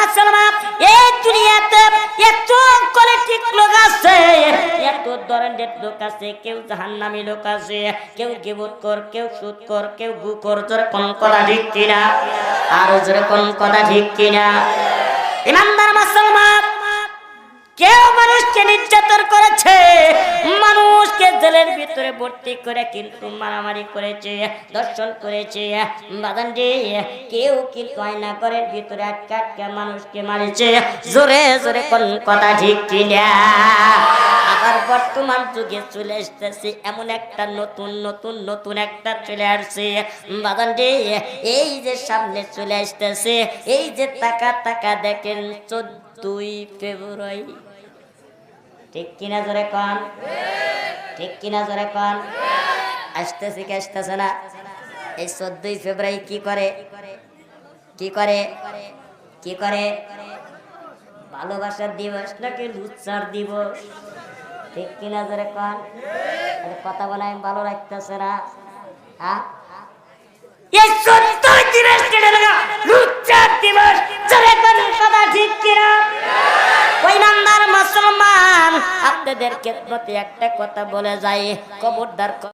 মুসলমান, এই দুনিয়াতে এত কোয়ালিটির লোক আছে, এত ধরনের লোক আছে। কেউ জাহান্নামী লোক আছে, কেউ গীবত কর, কেউ সুদ কর, কেউ গু কর। জোরে কোন কথা ঠিক কিনা? আর জোরে কোন কথা ঠিক কিনা? ইমানদার মুসলমান, কেউ মানুষকে নির্যাতন করেছে, মানুষকে জেলের ভিতরে ভর্তি করে কিন্তু মারামারি করেছে, দর্শন করেছে। বাদান রে, কেউ কিন্তু আয়না ঘরের ভিতরে আটকে আটকে মানুষকে মারেছে। জোরে জোরে কোন কথা ঠিক কিনা? আবার বর্তমান যুগে চলে আসতেছে এমন একটা নতুন নতুন নতুন একটা চলে আসছে। বাদান রে, এই যে সামনে চলে আসতেছে, এই যে টাকা টাকা দেখেন 14ই ফেব্রুয়ারি, ঠিক কিনা জোরে কোন? ঠিক কিনা জোরে কোন? আসতেছে কি আসতেছে না? এই 14ই ফেব্রুয়ারি কি করে? কি করে? কি করে? ভালোবাসার দিবস নাকি লুচ্চার দিবস? ঠিক কিনা জোরে কোন? কথা বলে আমি ভালো লাগতেছে না। হ্যাঁ, এই 14ই দিবসকে লাগা লুচ্চার দিবস। জোরে কোন কথা ঠিক কিনা? ওই নামদার মুসলমান, আপনাদের ক্ষেত্রে একটা কথা বলে যায়, খবরদার।